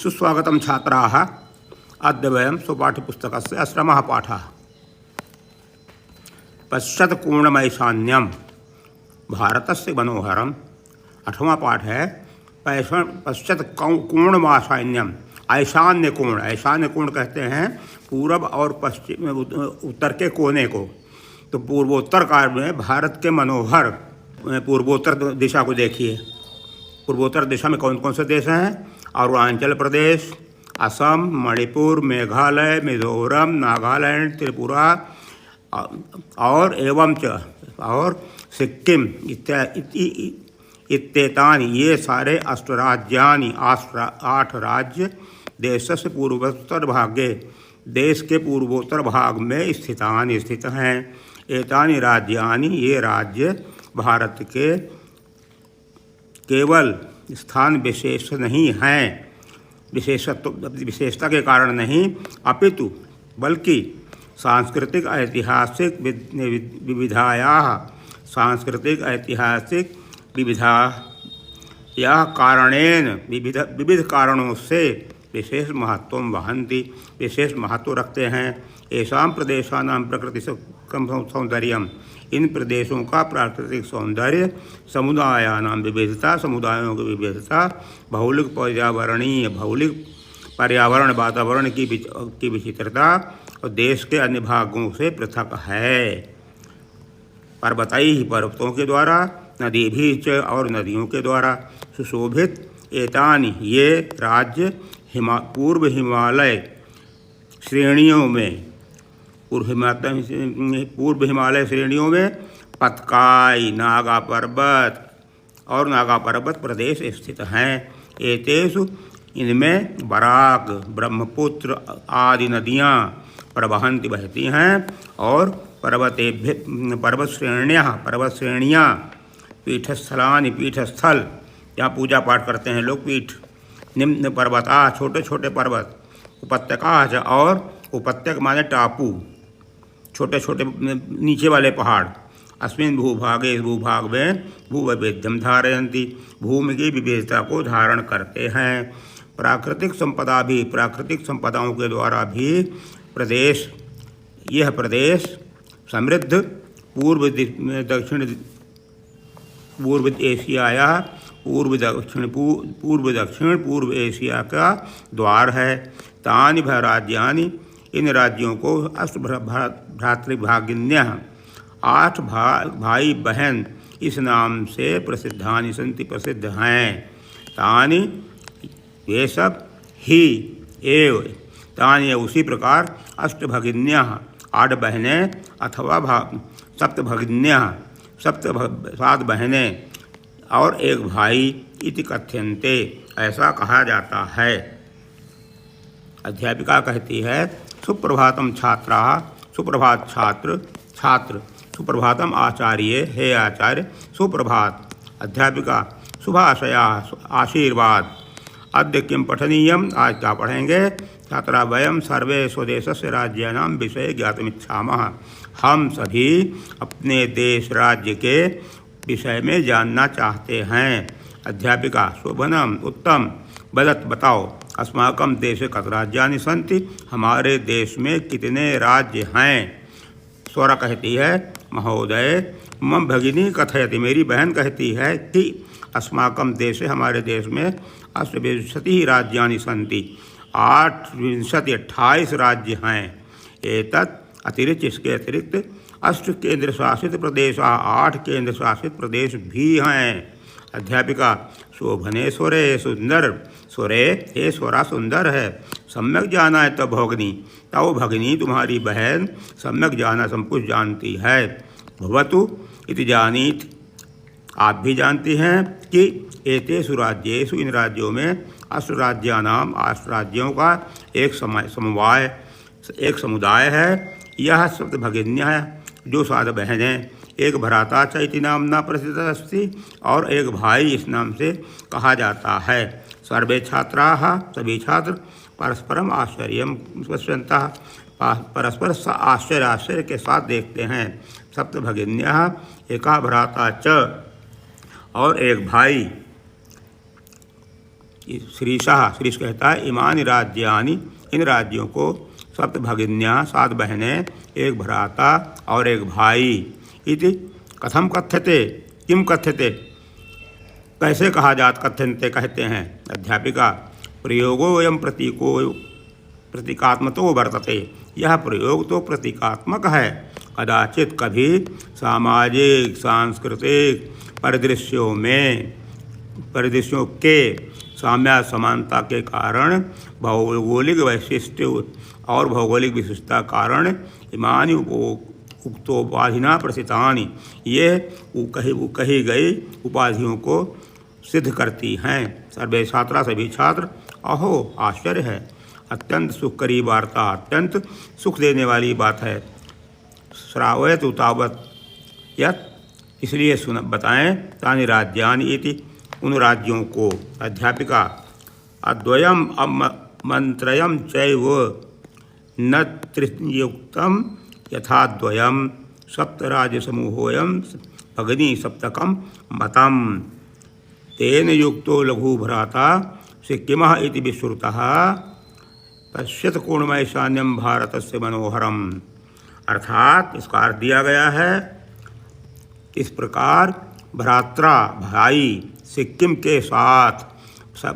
सुस्वागतं छात्राः। अद्य वयं स्वपाठ्यपुस्तकस्य अष्टमः पाठः पश्चात्कोणमैशान्यं भारतस्य मनोहरम्। आठवां पाठ है पश्चात्कोणमैशान्यम। ऐशान्य कोण, ऐशान्य कोण कहते हैं पूरब और पश्चिम उत्तर के कोने को। तो पूर्वोत्तर काल में भारत के मनोहर पूर्वोत्तर दिशा को देखिए। पूर्वोत्तर दिशा में कौन कौन से देश हैं? अरुणाचल प्रदेश, असम, मणिपुर, मेघालय, मिजोरम, नागालैंड, त्रिपुरा और सिक्किम इत्येतानि ये सारे अष्टराज्यानि 8 राज्य देशस्य पूर्वोत्तर भागे देश के पूर्वोत्तर भाग में स्थित हैं। एतानि राज्यानि ये राज्य भारत के केवल स्थान विशेष नहीं हैं, विशेषता के कारण नहीं, अपितु बल्कि सांस्कृतिक ऐतिहासिक विविधाया कारणेन विविध कारणों से विशेष महत्व वहन्ति, विशेष महत्व रखते हैं। येषां प्रदेशानां प्रकृति सौंदर्यम, इन प्रदेशों का प्राकृतिक सौंदर्य, समुदायानां विविधता, समुदायों की विविधता, भौगोलिक पर्यावरण वातावरण की विचित्रता और देश के अन्य भागों से पृथक है। पर्वतैः, पर्वतों के द्वारा, नदीभिः च और नदियों के द्वारा सुशोभित एतानि ये राज्य पूर्व हिमालय श्रेणियों में पतकाई, नागा पर्वत प्रदेश स्थित हैं। एतेषु इनमें बराक, ब्रह्मपुत्र आदि नदियाँ प्रवहन्ति, बहती हैं। और पर्वत श्रेणियाँ पीठस्थलानि, पीठस्थल जहाँ पूजा पाठ करते हैं लोग, पीठ। निम्न पर्वता, छोटे छोटे पर्वत। उपत्यका और उपत्यक माने टापू, छोटे छोटे नीचे वाले पहाड़। अस्मिन् भूभागे, इस भूभाग में भूवैविध्यम धारयन्ति, भूमि की विविधता को धारण करते हैं। प्राकृतिक संपदाओं के द्वारा भी यह प्रदेश समृद्ध पूर्व एशिया का द्वार है। तानि राज्यानि, इन राज्यों को अष्टभ्रातृभागिन्यः, 8 भाई बहन इस नाम से प्रसिद्धानि सन्ति, प्रसिद्ध हैं। तानि ये सब ही एव, तानि उसी प्रकार अष्टभगिन्यः 8 बहनें अथवा सप्तभगिन्यः 7 बहनें और 1 भाई इति कथ्यन्ते, ऐसा कहा जाता है। अध्यापिका कहती है सुप्रभातम छात्राः, सुप्रभात छात्र, सुप्रभातम आचार्य, हे आचार्य सुप्रभात। अध्यापिका शुभाशया, आशीर्वाद। अद्य किं पठनीयम, आज क्या पढ़ेंगे? छात्रा वयम सर्वे स्वदेशस्य राज्यानां विषये ज्ञातुमिच्छामः, हम सभी अपने देश राज्य के विषय में जानना चाहते हैं। अध्यापिका शोभनम, उत्तम। वदत, बताओ। अस्माकं देशे कत राज्यानि सन्ति, हमारे देश में कितने राज्य हैं? स्वरा कहती है महोदय, मम भगिनी कथयति, मेरी बहन कहती है कि अस्माकं देशे, हमारे देश में 28 राज्यानि सन्ति, 28 राज्य हैं। एतत् अतिरिक्त, इसके अतिरिक्त 8 केंद्र शासित प्रदेश, 8 केंद्र शासित प्रदेश भी हैं। अध्यापिका शोभने स्वरे, सुंदर स्वरे, हे स्वरा सुंदर है। सम्यक जाना है तब भगिनी, तव भगिनी तुम्हारी बहन सम्यक जाना, सब कुछ जानती है। भवतु इति जानीत, आप भी जानती हैं कि एतेषु राज्येषु, इन राज्यों में 8 राज्यानाम, 8 राज्यों का एक समुदाय है। यह सप्तभगिन्यः, जो 7 बहनें, 1 भ्राता च इति नाम्ना प्रसिद्ध अस्ति, और 1 भाई इस नाम से कहा जाता है। सर्वे छात्राः, सभी छात्र परस्परम आश्चर्यम पश्यन्तः, परस्पर आश्चर्य के साथ देखते हैं। सप्तभगिन्यः, 1 भ्राता च, और 1 भाई। श्रीश कहता है इमानि राज्यानि, इन राज्यों को सप्त भगिन्या 7 बहनें, एक भ्राता और एक भाई। इति कथम कथ्यते, किम कथ्यते, कैसे कहा जात, कथ्यन्ते कहते हैं। अध्यापिका प्रयोगो एवं प्रतीकात्मतो वर्तते, यह प्रयोग तो प्रतीकात्मक है। कदाचित कभी सामाजिक सांस्कृतिक परिदृश्यों के साम्य समानता के कारण भौगोलिक वैशिष्ट्य और भौगोलिक विशिष्टता कारण इमानि उक्तोपाधिना प्रसितानि, ये कही गई उपाधियों को सिद्ध करती हैं। सर्वे छात्रा, सभी छात्र। अहो आश्चर्य है, अत्यंत सुखकरी वार्ता, अत्यंत सुख देने वाली बात है। श्रावयतु तावत् यत्, इसलिए बताएं, तानि राज्यानि इति, उन राज्यों को। अध्यापिका अद्वयम मंत्रयम चैव न त्रियुक्तम यथाद्वयम सप्तराज्यसमूहोऽयं भगिनी सप्तकं मतम, तेन युक्तो लघु भ्राता सिक्किमः इति विश्रुतः पश्यत कोणमैशान्यम भारतस्य मनोहरम। अर्थात इसका अर्थ दिया गया है, इस प्रकार भ्रात्रा भाई सिक्किम के 7,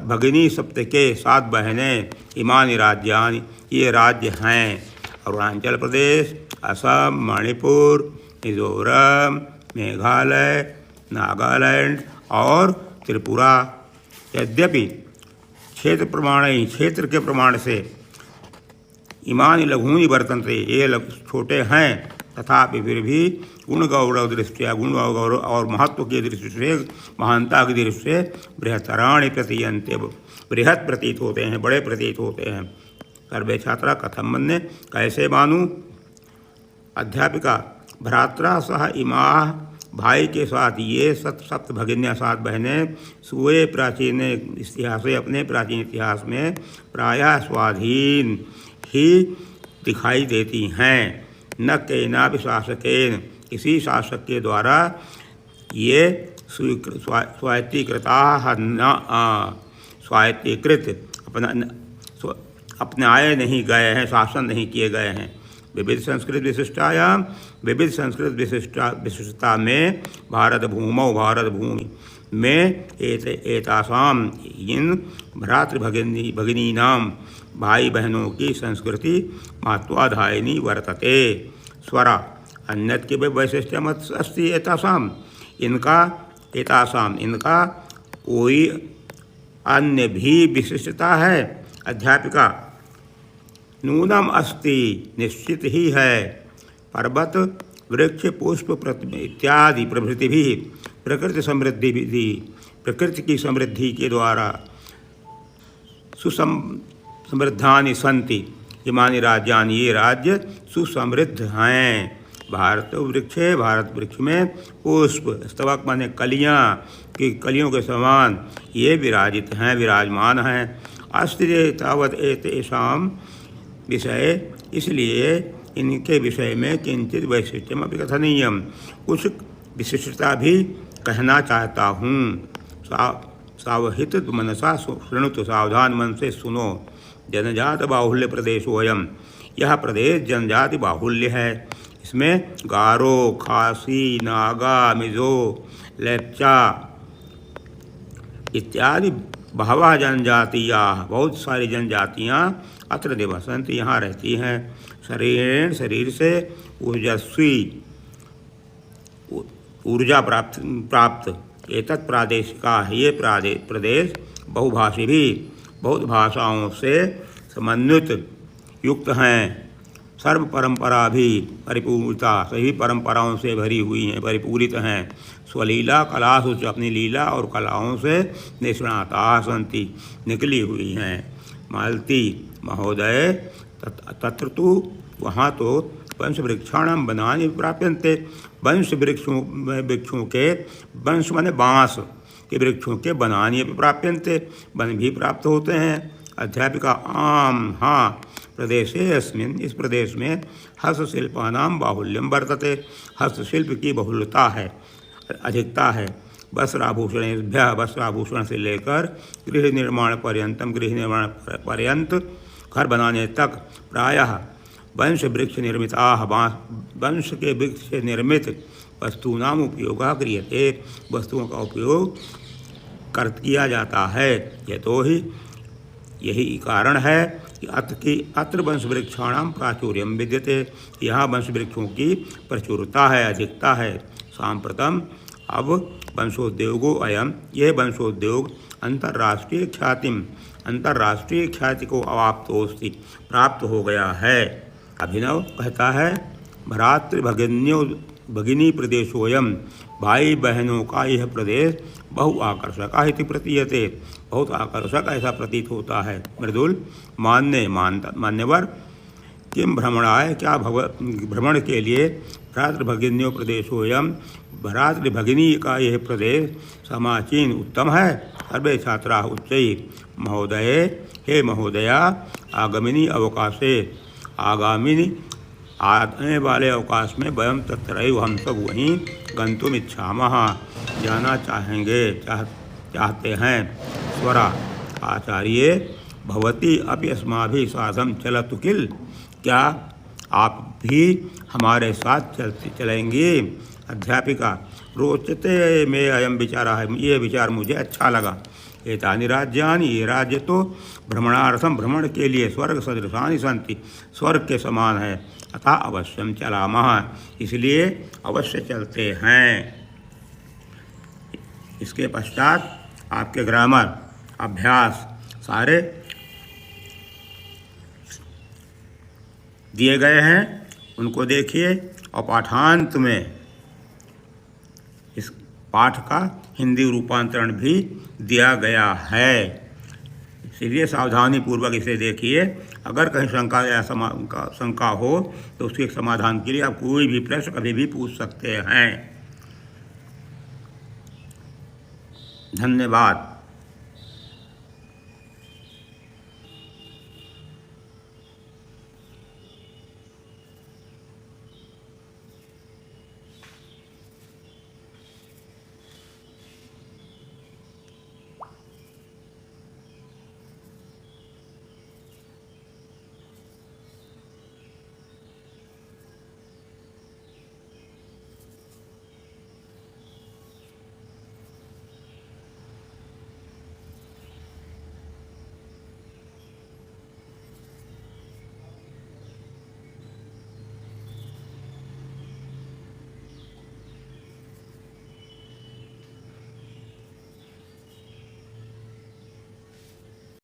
भगिनी सप्त के 7 बहनें, इमानि राज्यानि, ये राज्य हैं। अरुणाचल प्रदेश, असम, मणिपुर, मिजोरम, मेघालय, नागालैंड और त्रिपुरा। यद्यपि क्षेत्र के प्रमाण से इमानि लघूनि वर्तन्ते, ये छोटे हैं, तथापि फिर भी गुण गौरव दृष्टिया, गुण गौरव और महत्व की दृष्टि से, महानता की दृष्टि से बृहतराणि प्रतीयन्ते, बृहत प्रतीत होते हैं, बड़े प्रतीत होते हैं। सर्वे छात्रा कथम मन्ये, कैसे मानूं। अध्यापिका भ्रात्रा सह इमाः, भाई के साथ ये सप्त भगिन्या 7 बहनें, स्वे प्राचीन इतिहास, अपने प्राचीन इतिहास में प्रायः स्वाधीन ही दिखाई देती हैं। न केनापि शासकेन, किसी शासक के द्वारा ये स्वायत्तीकृत अपनाए नहीं गए हैं, शासन नहीं किए गए हैं। विविध संस्कृत विशिष्टायाम, विविध संस्कृत विशिष्टता में भारत भूमि में एतासाम, इन भ्रातृभगिनीनाम, भाई बहनों की संस्कृति महत्वाधायिनी वर्तते। स्वरा अन्यत के वैशिष्ट्यम अस्ति एतासाम, इनका कोई अन्य भी विशिष्टता है। अध्यापिका नूनम अस्ति, निश्चित ही है। पर्वत वृक्ष पुष्प इत्यादि प्रभृति भी प्रकृति की समृद्धि के द्वारा समृद्धानि सन्ति, इमानि राज्यानि, ये राज्य सुसमृद्ध हैं। भारत वृक्ष में पुष्प, स्तवक माने कलियाँ, की कलियों के समान ये विराजित हैं, विराजमान हैं। अस्ति तावत् एतेषां विषय, इसलिए इनके विषय में किंचित वैशिष्ट्यम अपि कथनीयम, कुछ विशिष्टता भी कहना चाहता हूँ। सावहित मनसा शृणुत, सावधान मन से सुनो। जनजात बाहुल्य प्रदेशोऽयं, यह प्रदेश जनजाति बाहुल्य है। इसमें गारो, खासी, नागा, मिजो, लेप्चा इत्यादि बहवः जनजातियाँ, बहुत सारी जनजातियाँ अत्र निवसन्ति, यहाँ रहती हैं। शरीर से ऊर्जा प्राप्त एतत् प्रादेशिका, ये प्रदेश बहुभाषी भी, बहुत भाषाओं से समन्वित युक्त हैं। सर्व परंपरा भी परिपूर्णता, सभी परंपराओं से भरी हुई हैं, परिपूरित हैं। स्वलीला कलासु, अपनी लीला और कलाओं से निष्णाता सन्ति, निकली हुई हैं। मालती महोदय तत्र तु, वहाँ तो वंश वृक्षाणाम बनानि प्राप्यन्ते, वृक्षों के, वंश माने बाँस के वृक्षों के बनानी प्राप्यन्ते, वन भी प्राप्त होते हैं। अध्यापिका आम, हाँ, प्रदेशे अस्मिन्, इस प्रदेश में हस्तशिल्पानां बाहुल्यम वर्तते, हस्तशिल्प की बहुलता है, अधिकता है। वस्त्राभूषणेभ्यः वस्त्राभूषण से लेकर गृह निर्माण पर्यंत घर बनाने तक प्रायः वंश वृक्ष निर्मिता वंश के वृक्ष से निर्मित वस्तूनाम उपयोगः क्रियते, वस्तुओं का उपयोग किया जाता है। यतोहि यही कारण है कि अत्र वंश वृक्षाणाम प्राचुर्यम विद्यते, यहाँ वंश वृक्षों की प्रचुरता है, अधिकता है। सांप्रतम अब वंशोद्योगो अयम, यह वंशोद्योग अंतर्राष्ट्रीय ख्याति को अवाप्तोस्ति, प्राप्त हो गया है। अभिनव कहता है भगिनी प्रदेशोयम, भाई बहनों का यह प्रदेश बहु आकर्षक इति प्रतीयते, बहुत आकर्षक ऐसा प्रतीत होता है। मृदुल मान्यवर किम भ्रमणाय, क्या भ्रमण के लिए भ्रातृभगिन्यो प्रदेशोयम, भ्रातृभगिनी का यह प्रदेश समाचीन उत्तम है। सर्वे छात्रा उच्चैः महोदये, हे महोदया, आगामिनी आने वाले अवकाश में वयम तत्रैव, हम सब वहीं गंतुम इच्छामः, जाना चाहते हैं। स्वरा आचार्य भवती अपि अस्माभिः साधं चलतु किल, क्या आप भी हमारे साथ चलेंगे। अध्यापिका रोचते में अयम विचार है, ये विचार मुझे अच्छा लगा। एतानि राज्यानि, ये राज्य तो भ्रमणार्थम, भ्रमण के लिए स्वर्ग सदृशानि सन्ति, स्वर्ग के समान है। अतः अवश्यम चलामः, इसलिए अवश्य चलते हैं। इसके पश्चात आपके ग्रामर अभ्यास सारे दिए गए हैं, उनको देखिए। और पाठांत में इस पाठ का हिंदी रूपांतरण भी दिया गया है, इसलिए सावधानी पूर्वक इसे देखिए। अगर कहीं शंका हो तो उसके समाधान के लिए आप कोई भी प्रश्न कभी भी पूछ सकते हैं। धन्यवाद।